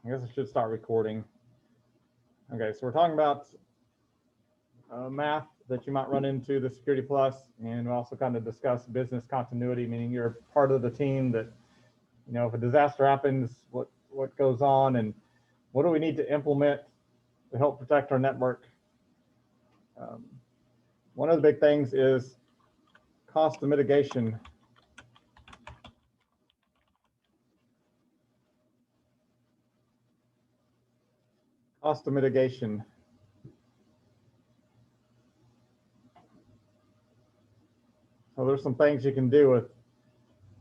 I guess I should start recording. Okay, so we're talking about math that you might run into the Security Plus, and we'll also kind of discuss business continuity, meaning you're part of the team that, you know, if a disaster happens, what goes on and what do we need to implement to help protect our network. One of the big things is cost of mitigation. Cost of mitigation. So there's some things you can do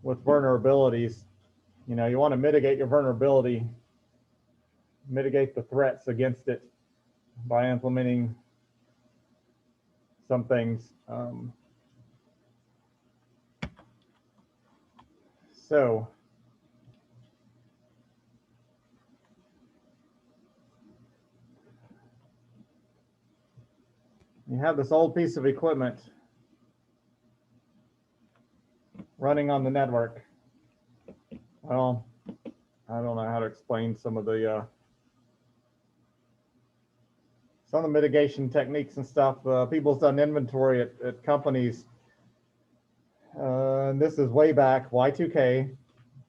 with vulnerabilities. You know, you want to mitigate your vulnerability, mitigate the threats against it by implementing some things. So you have this old piece of equipment running on the network. Well, I don't know how to explain some of the mitigation techniques and stuff. People's done inventory at companies. And this is way back, Y2K,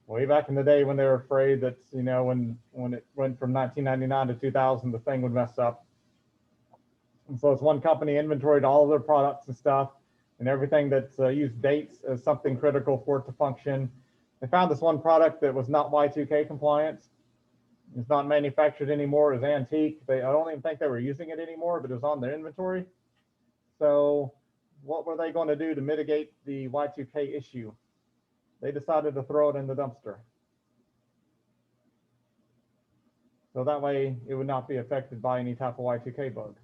way back in the day when they were afraid that, you know, when it went from 1999 to 2000, the thing would mess up. And so it's one company inventoried all of their products and stuff, and everything that's used dates as something critical for it to function. They found this one product that was not Y2K compliant. It's not manufactured anymore. It was antique. I don't even think they were using it anymore, but it was on their inventory. So what were they going to do to mitigate the Y2K issue? They decided to throw it in the dumpster. So that way it would not be affected by any type of Y2K bug.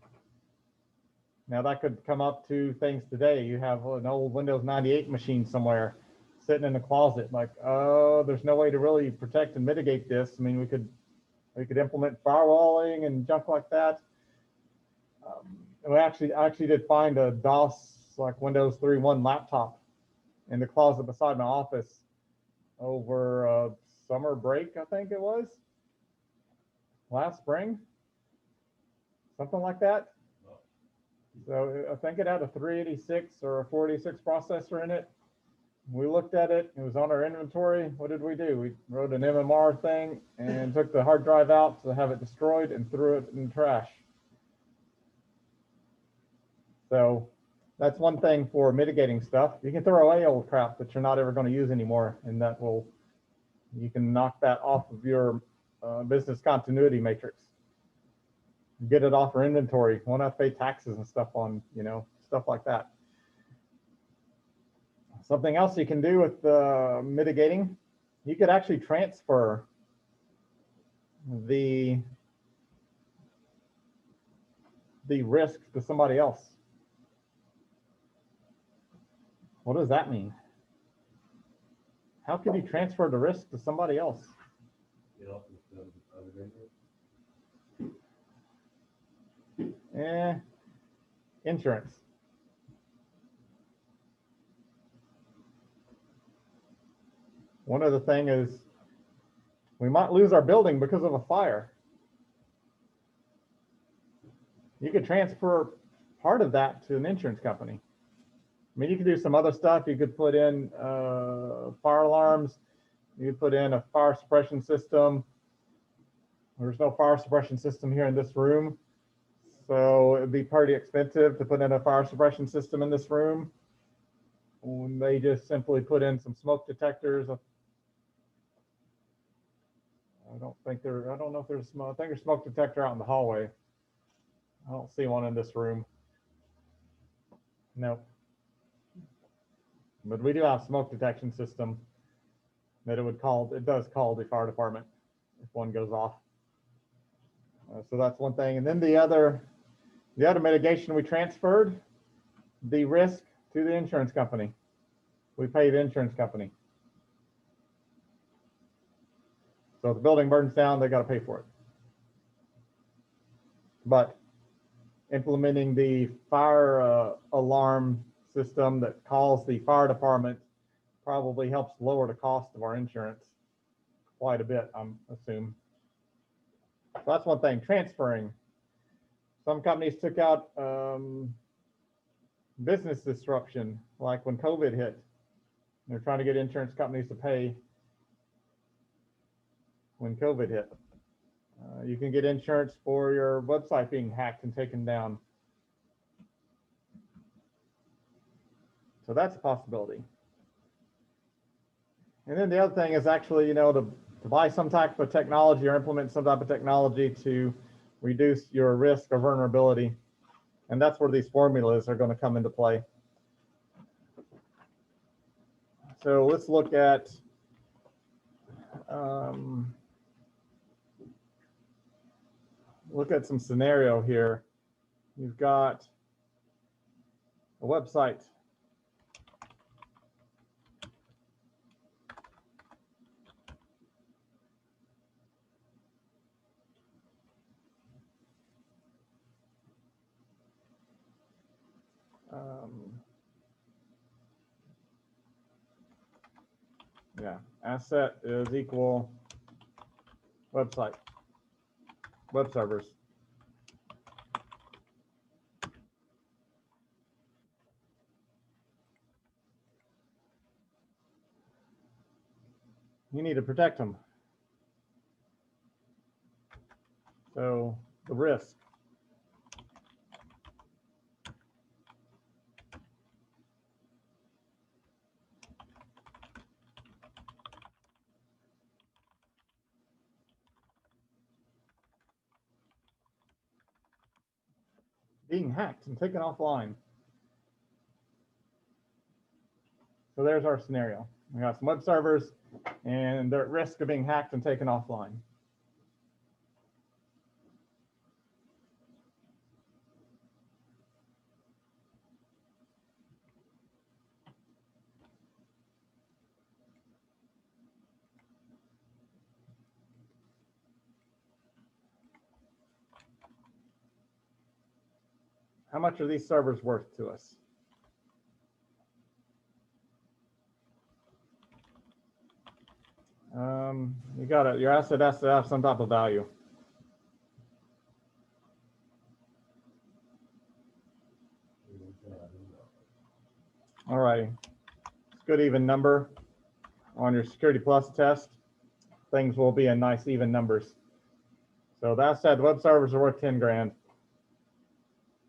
Now that could come up to things today. You have an old Windows 98 machine somewhere sitting in a closet, like, oh, there's no way to really protect and mitigate this. I mean, we could implement firewalling and junk like that. I actually did find a DOS, like Windows 3.1 laptop in the closet beside my office over summer break, I think it was, last spring, something like that. So I think it had a 386 or a 486 processor in it. We looked at it, it was on our inventory. What did we do? We wrote an MMR thing and took the hard drive out to have it destroyed and threw it in the trash. So that's one thing for mitigating stuff. You can throw away old crap that you're not ever going to use anymore, and you can knock that off of your business continuity matrix. Get it off your inventory. Won't have to pay taxes and stuff on, you know, stuff like that. Something else you can do with mitigating, you could actually transfer the risk to somebody else. What does that mean? How can you transfer the risk to somebody else? Insurance. One other thing is we might lose our building because of a fire. You could transfer part of that to an insurance company. I mean, you could do some other stuff. You could put in fire alarms. You could put in a fire suppression system. There's no fire suppression system here in this room, so it'd be pretty expensive to put in a fire suppression system in this room. When they just simply put in some smoke detectors. I don't know if there's smoke. I think there's a smoke detector out in the hallway. I don't see one in this room. Nope. But we do have a smoke detection system that it does call the fire department if one goes off. So that's one thing. And then the other mitigation, we transferred the risk to the insurance company. We pay the insurance company. So if the building burns down, they got to pay for it. But implementing the fire alarm system that calls the fire department probably helps lower the cost of our insurance quite a bit, I'm assuming. So that's one thing. Transferring. Some companies took out business disruption, like when COVID hit. They're trying to get insurance companies to pay when COVID hit. You can get insurance for your website being hacked and taken down. So that's a possibility. And then the other thing is actually, you know, to buy some type of technology or implement some type of technology to reduce your risk or vulnerability. And that's where these formulas are going to come into play. So let's look at some scenario here. You've got a website. Yeah, asset is equal website, web servers. You need to protect them. So the risk. Being hacked and taken offline. So there's our scenario. We got some web servers and they're at risk of being hacked and taken offline. How much are these servers worth to us? You got it. Your asset has to have some type of value. All right, good even number on your Security Plus test. Things will be in nice even numbers. So that said, web servers are worth 10 grand.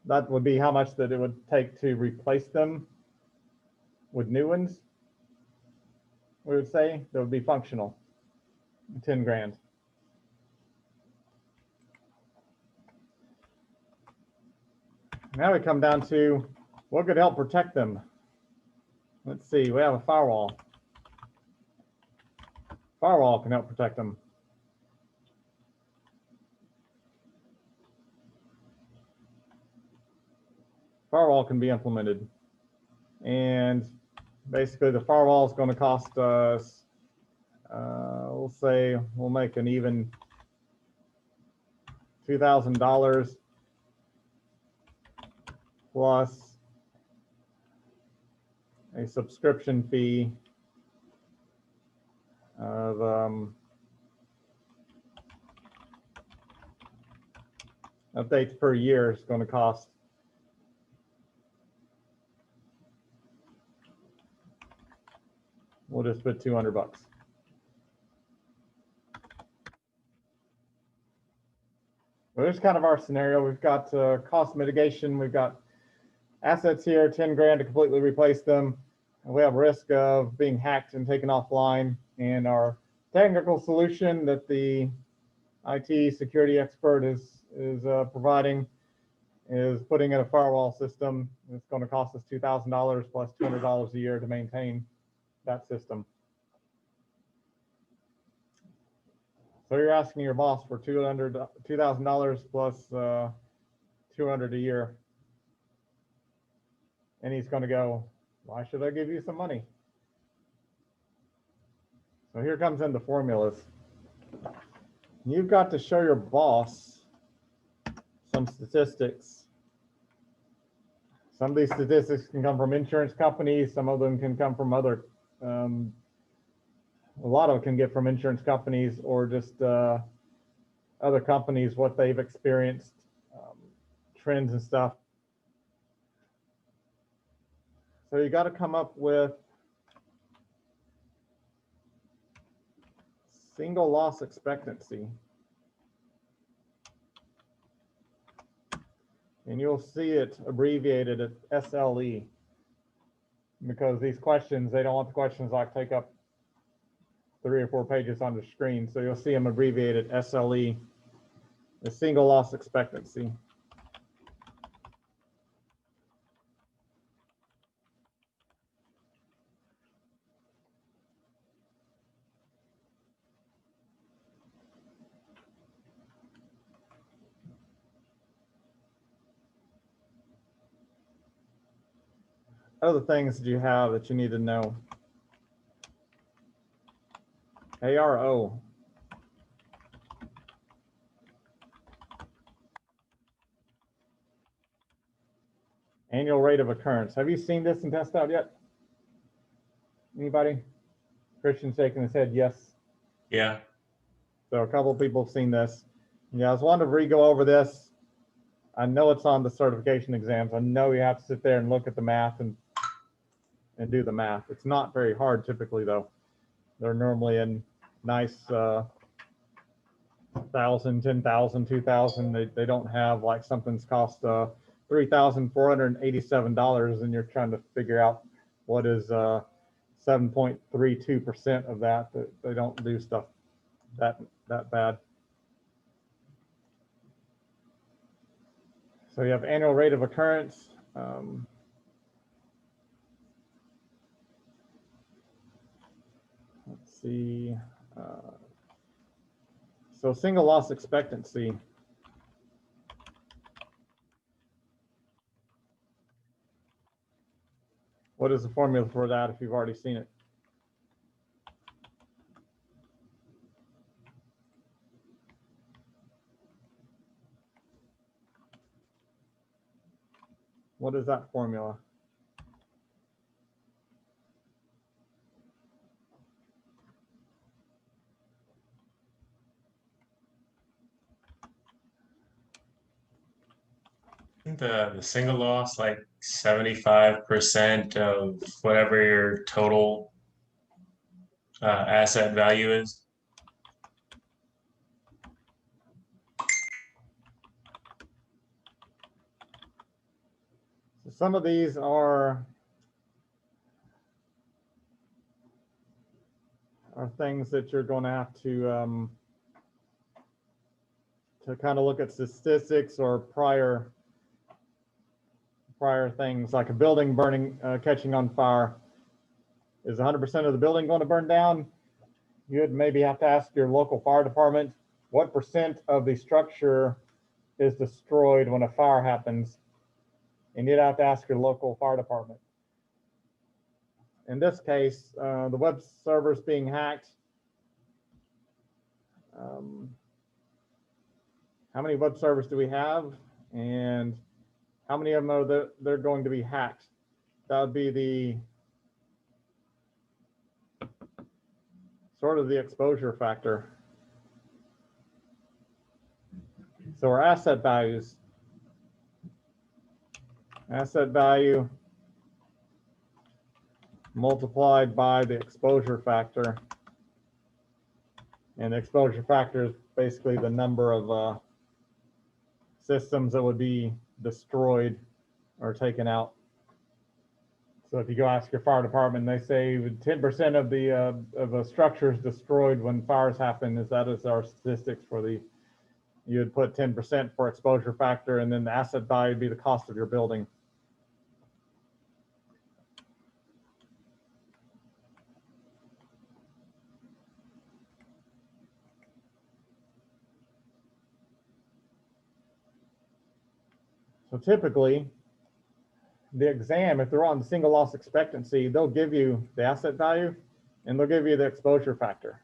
That would be how much that it would take to replace them with new ones. We would say that would be functional. 10 grand. Now we come down to what could help protect them. Let's see, we have a firewall. Firewall can help protect them. Firewall can be implemented. And basically the firewall is going to cost us, we'll say we'll make an even $2,000 plus a subscription fee of updates per year is going to cost we'll just put 200 bucks. Well, here's kind of our scenario. We've got cost mitigation. We've got assets here, 10 grand to completely replace them. And we have risk of being hacked and taken offline. And our technical solution that the IT security expert is providing is putting in a firewall system. It's going to cost us $2,000 plus $200 a year to maintain that system. So you're asking your boss for $2,000 plus $200 a year. And he's going to go, why should I give you some money? So here comes in the formulas. You've got to show your boss some statistics. Some of these statistics can come from insurance companies. Some of them can come from other, a lot of it can get from insurance companies or just other companies, what they've experienced, trends and stuff. So you got to come up with single loss expectancy. And you'll see it abbreviated as SLE, because these questions, they don't want the questions like take up 3 or 4 pages on the screen. So you'll see them abbreviated SLE, the single loss expectancy. Other things that you have that you need to know. ARO. Annual rate of occurrence. Have you seen this and test out yet? Anybody? Christian shaking his head, yes. Yeah. So a couple of people have seen this. Yeah, I was wanting to re-go over this. I know it's on the certification exams. I know you have to sit there and look at the math and do the math. It's not very hard typically though. They're normally in nice 1,000, 10,000, 2,000. They don't have like something's cost $3,487 and you're trying to figure out what is 7.32% of that. They don't do stuff that bad. So you have annual rate of occurrence. Let's see. So single loss expectancy. What is the formula for that if you've already seen it? What is that formula? The single loss, like 75% of whatever your total asset value is. So some of these are things that you're going to have to kind of look at statistics or prior things, like a building burning, catching on fire. Is 100% of the building going to burn down? You'd maybe have to ask your local fire department, what percent of the structure is destroyed when a fire happens? And you'd have to ask your local fire department. In this case, the web server's being hacked. How many web servers do we have? And how many of them are they're going to be hacked? That would be the sort of the exposure factor. So our asset values. Asset value multiplied by the exposure factor. And the exposure factor is basically the number of systems that would be destroyed or taken out. So if you go ask your fire department, they say 10% of the structures destroyed when fires happen, that is our statistics for the, you would put 10% for exposure factor, and then the asset value would be the cost of your building. So typically, the exam, if they're on the single loss expectancy, they'll give you the asset value and they'll give you the exposure factor.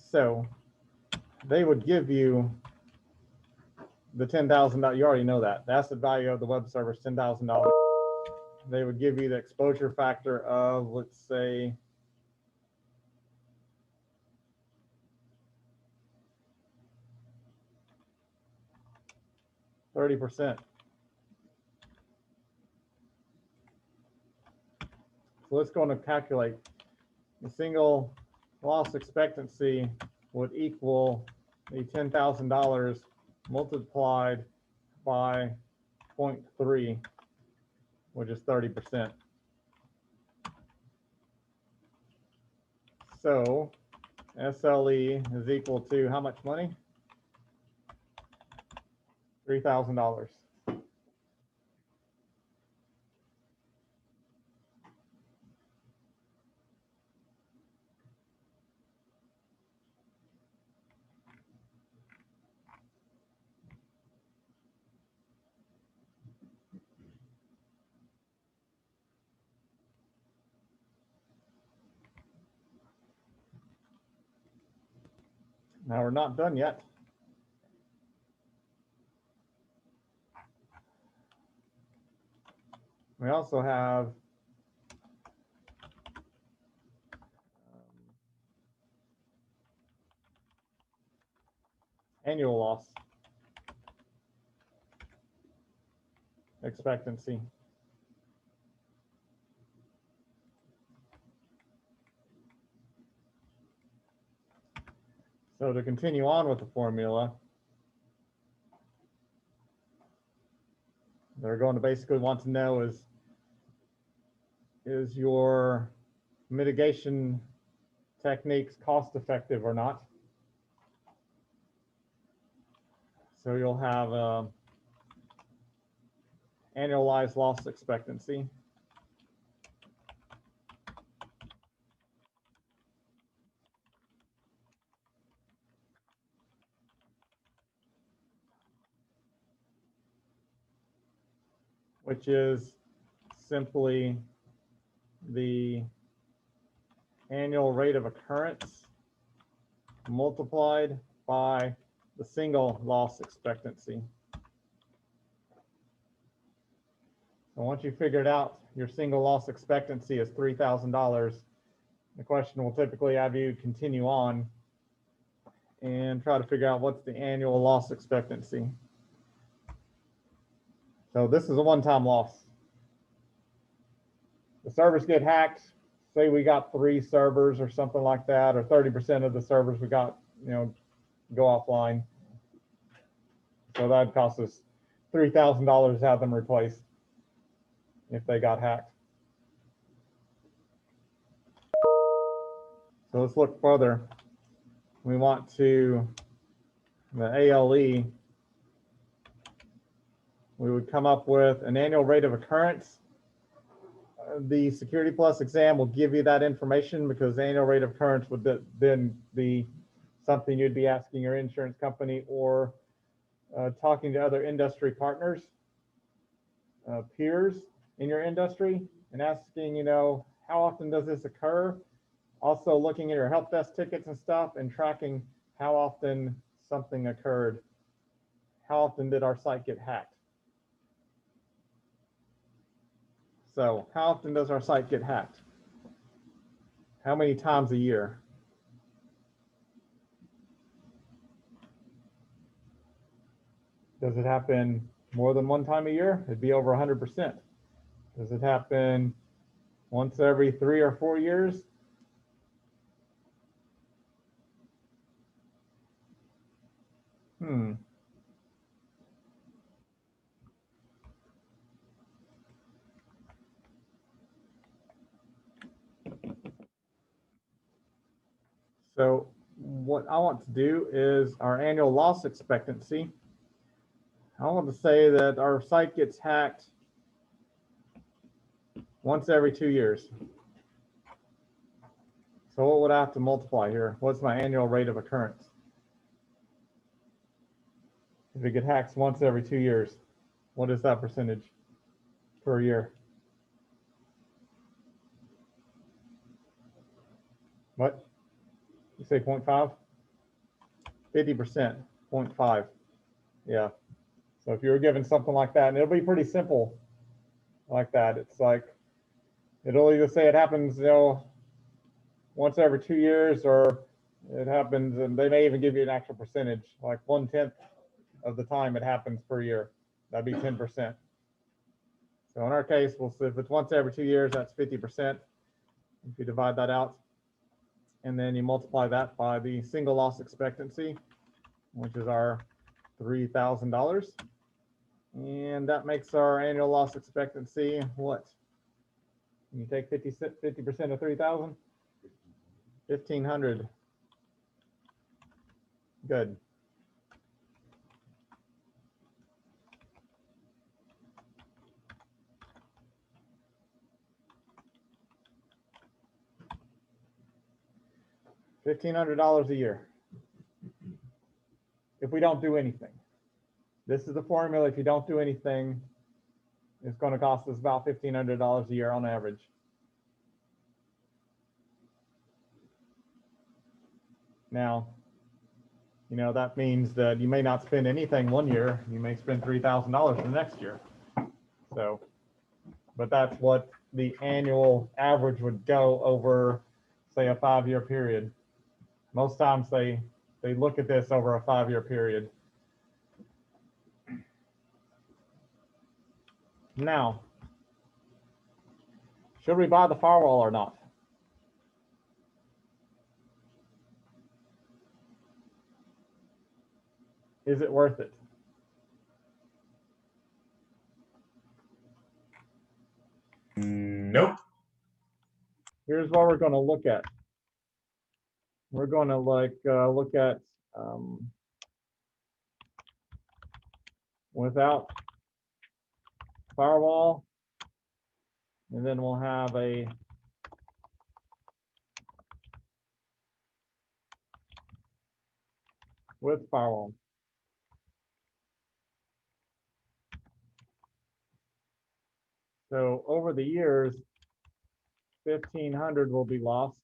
So they would give you the $10,000. You already know that. The asset value of the web server is $10,000. they would give you the exposure factor of, let's say, 30%. So let's go and calculate. The single loss expectancy would equal the $10,000 multiplied by 0.3, which is 30%. So SLE is equal to how much money? $3,000. Now we're not done yet. We also have annual loss expectancy. So to continue on with the formula, they're going to basically want to know is your mitigation techniques cost effective or not? So you'll have annualized loss expectancy. Which is simply the annual rate of occurrence multiplied by the single loss expectancy. So once you figured out your single loss expectancy is $3,000, the question will typically have you continue on and try to figure out what's the annual loss expectancy. So this is a one-time loss. The servers get hacked. Say we got 3 servers or something like that, or 30% of the servers we got, go offline. So that'd cost us $3,000 to have them replaced if they got hacked. So let's look further. We want to, the ALE, we would come up with an annual rate of occurrence. The Security Plus exam will give you that information because the annual rate of occurrence would then be something you'd be asking your insurance company or talking to other industry partners, peers in your industry, and asking, how often does this occur? Also looking at your help desk tickets and stuff and tracking how often something occurred. How often did our site get hacked? So how often does our site get hacked? How many times a year? Does it happen more than one time a year? It'd be over 100%. Does it happen once every 3 or 4 years? So what I want to do is our annual loss expectancy. I want to say that our site gets hacked once every 2 years. So what would I have to multiply here? What's my annual rate of occurrence? If it gets hacked once every 2 years, what is that percentage per year? What? You say 0.5? 50%, 0.5. Yeah. So if you were given something like that, and it'll be pretty simple. like that. It's like, it'll either say it happens, once every 2 years, or it happens, and they may even give you an actual percentage, like 1/10 of the time it happens per year. That'd be 10%. So in our case, we'll see if it's once every 2 years, that's 50%. If you divide that out, and then you multiply that by the single loss expectancy, which is our $3,000. And that makes our annual loss expectancy what? Can you take 50% of 3,000? 1,500. Good. $1,500 a year if we don't do anything. This is the formula. If you don't do anything, it's going to cost us about $1,500 a year on average. Now, that means that you may not spend anything one year. You may spend $3,000 the next year. So, but that's what the annual average would go over, say, a 5-year period. Most times they look at this over a 5-year period. Now, should we buy the firewall or not? Is it worth it? Nope. Here's what we're going to look at. We're going to look at without firewall, and then we'll have a with firewall. So over the years, 1,500 will be lost.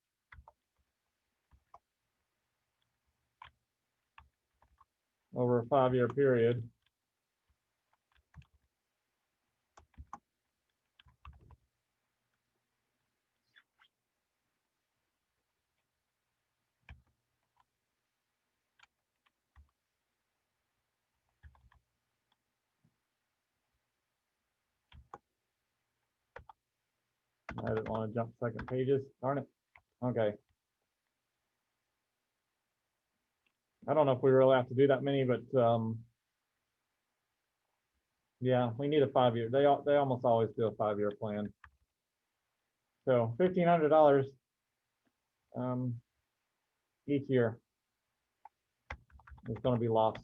Over a 5-year period. I didn't want to jump second pages. Darn it. Okay. I don't know if we really have to do that many, but yeah, we need a 5-year. They almost always do a 5-year plan. So $1,500 each year is going to be lost.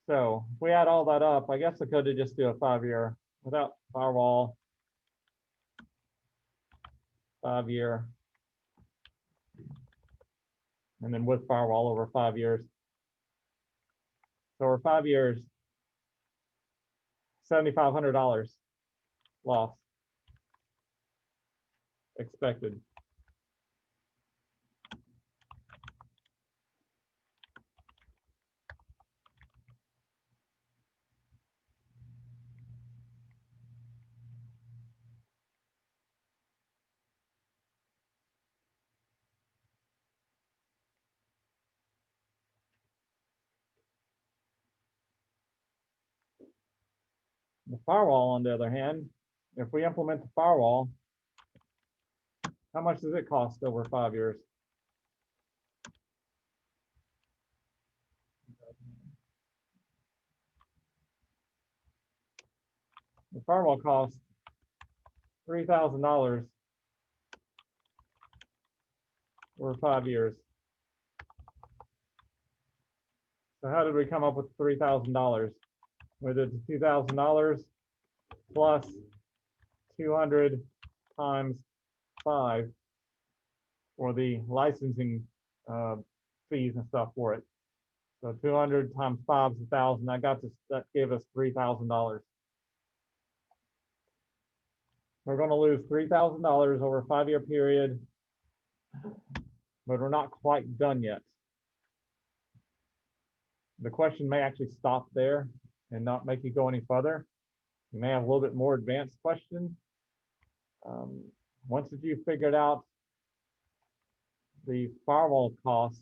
So if we add all that up, I guess I could just do a 5-year without firewall, 5-year, and then with firewall over 5 years. So over 5 years, $7,500 loss expected. The firewall, on the other hand, if we implement the firewall, how much does it cost over 5 years? The firewall costs $3,000 over 5 years. So how did we come up with $3,000? We did $2,000 plus 200 times 5 for the licensing fees and stuff for it. So 200 times 5 is 1,000. That gave us $3,000. We're going to lose $3,000 over a 5-year period, but we're not quite done yet. the question may actually stop there and not make you go any further. You may have a little bit more advanced question. Once that you've figured out the firewall cost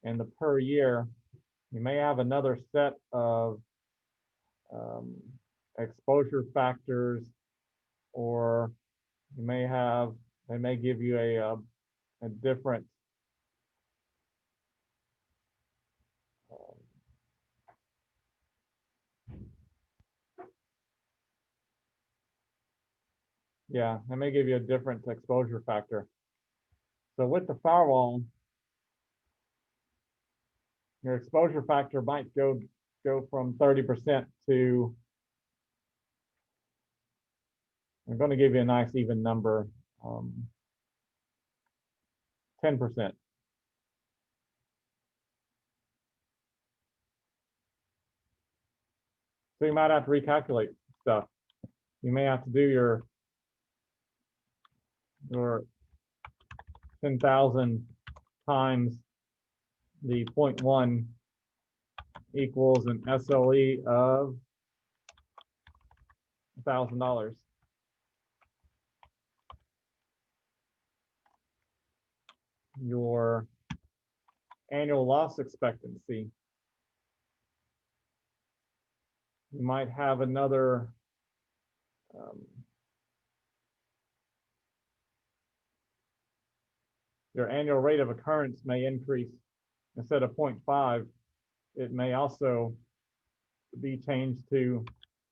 and the per year, you may have another set of exposure factors, or you may have, they may give you a different yeah, they may give you a different exposure factor. So with the firewall, your exposure factor might go from 30% to, I'm going to give you a nice even number, 10%. So you might have to recalculate stuff. You may have to do your 10,000 times the 0.1 equals an SLE of $1,000. Your annual loss expectancy, you might have another your annual rate of occurrence may increase. Instead of 0.5, it may also be changed to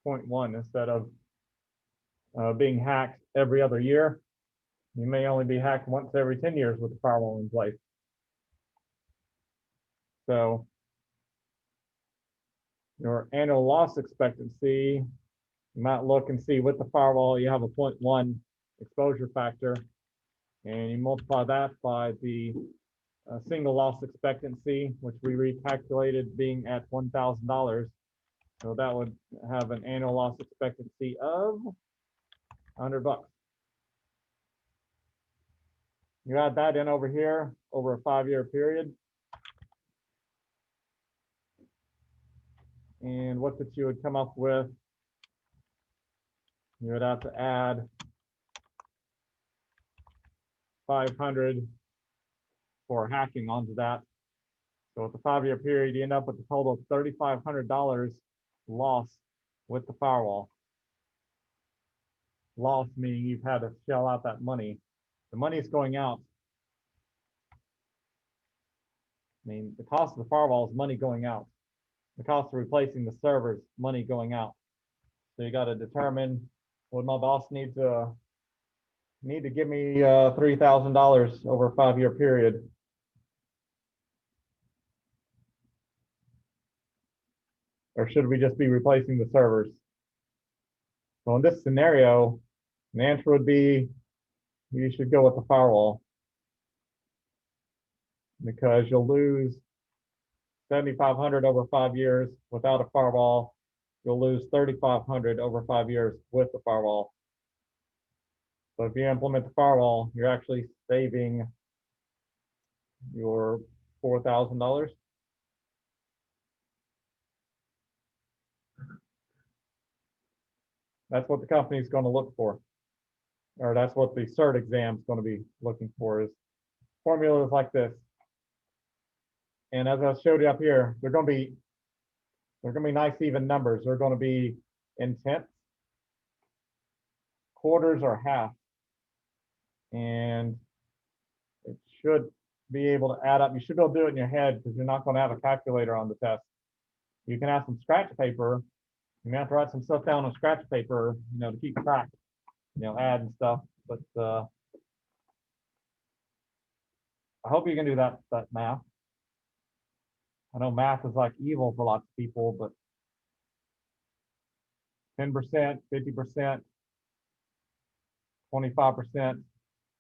0.1 instead of being hacked every other year. You may only be hacked once every 10 years with the firewall in place. So your annual loss expectancy, you might look and see with the firewall, you have a 0.1 exposure factor, and you multiply that by the single loss expectancy, which we recalculated being at $1,000. So that would have an annual loss expectancy of $100. You add that in over here over a 5-year period. And what that you would come up with, you would have to add 500 for hacking onto that. So with the 5-year period, you end up with a total of $3,500 loss with the firewall. Loss meaning you've had to shell out that money. The money is going out. I mean, the cost of the firewall is money going out. The cost of replacing the servers, money going out. So you got to determine, would my boss need to give me $3,000 over a 5-year period? Or should we just be replacing the servers? So in this scenario, the answer would be you should go with the firewall, because you'll lose 7,500 over 5 years without a firewall. You'll lose 3,500 over 5 years with the firewall. So if you implement the firewall, you're actually saving your $4,000. That's what the company is going to look for, or that's what the cert exam is going to be looking for, is formulas like this. And as I showed you up here, they're going to be nice even numbers. They're going to be in tenths, quarters, or half. And it should be able to add up. You should be able to do it in your head, because you're not going to have a calculator on the test. You can have some scratch paper. You may have to write some stuff down on scratch paper, to keep track, add and stuff. But I hope you can do that math. I know math is like evil for lots of people, but 10%, 50%, 25%,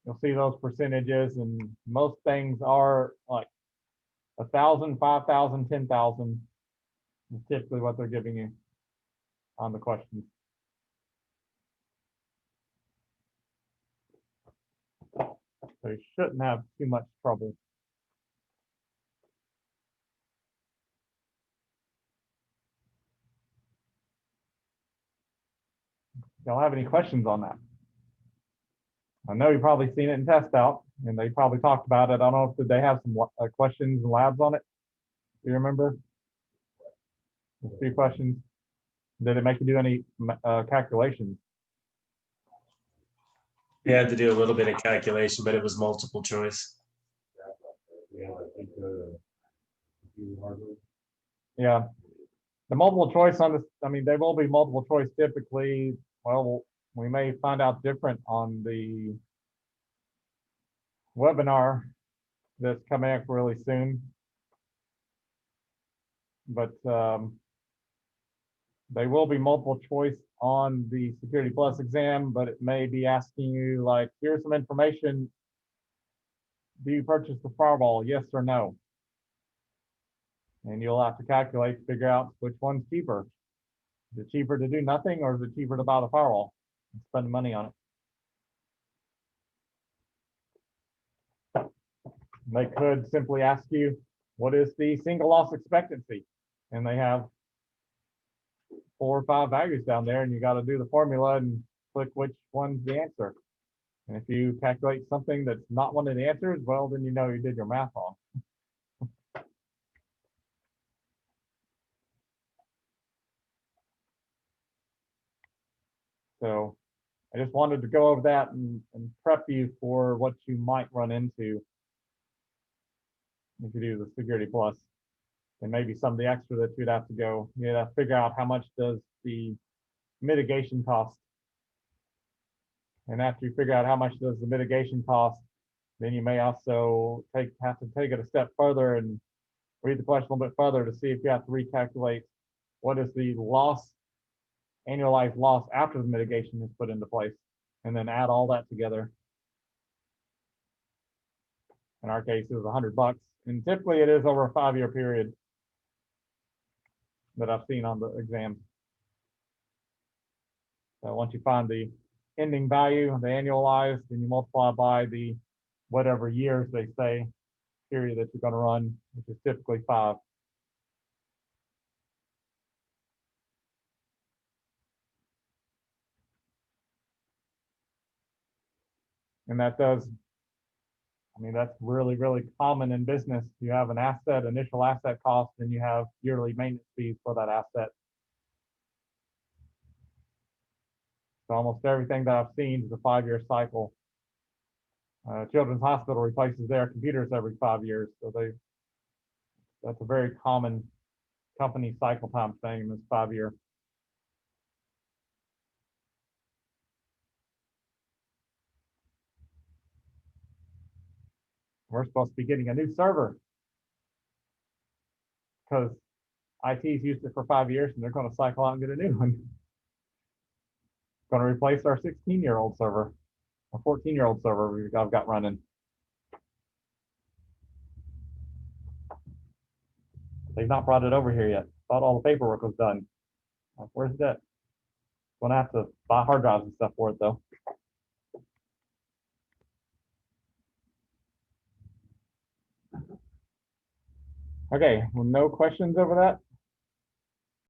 you'll see those percentages, and most things are like 1,000, 5,000, 10,000 is typically what they're giving you on the questions. So you shouldn't have too much trouble. Y'all have any questions on that? I know you've probably seen it in test out, and they probably talked about it. I don't know if did they have some questions and labs on it. Do you remember? A few questions. Did it make you do any calculations? You had to do a little bit of calculation, but it was multiple choice. Yeah. The multiple choice on this, I mean, they will be multiple choice typically. Well, we may find out different on the webinar that's coming up really soon. But they will be multiple choice on the Security Plus exam, but it may be asking you like, here's some information. Do you purchase the firewall? Yes or no? And you'll have to calculate to figure out which one's cheaper. Is it cheaper to do nothing, or is it cheaper to buy the firewall and spend money on it? They could simply ask you, what is the single loss expectancy? And they have 4 or 5 values down there, and you got to do the formula and click which one's the answer. And if you calculate something that's not one of the answers, well, then you know you did your math wrong. So I just wanted to go over that and prep you for what you might run into if you do the Security Plus. And maybe some of the extra that you'd have to go, you'd have to figure out how much does the mitigation cost. And after you figure out how much does the mitigation cost, then you may also have to take it a step further and read the question a little bit further to see if you have to recalculate what is the loss, annualized loss after the mitigation is put into place, and then add all that together. In our case, it was $100, and typically it is over a 5-year period that I've seen on the exams. So once you find the ending value, the annualized, then you multiply by the whatever years they say period that you're going to run, which is typically 5. And that does, I mean, that's really, really common in business. You have an asset, initial asset cost, and you have yearly maintenance fees for that asset. So almost everything that I've seen is a 5-year cycle. Children's Hospital replaces their computers every 5 years. So that's a very common company cycle time thing, this 5-year. We're supposed to be getting a new server because IT's used it for 5 years and they're going to cycle out and get a new one. Going to replace our 16-year-old server, a 14-year-old server I've got running. They've not brought it over here yet. Thought all the paperwork was done. Like, where's that? Gonna have to buy hard drives and stuff for it though. Okay, well, no questions over that?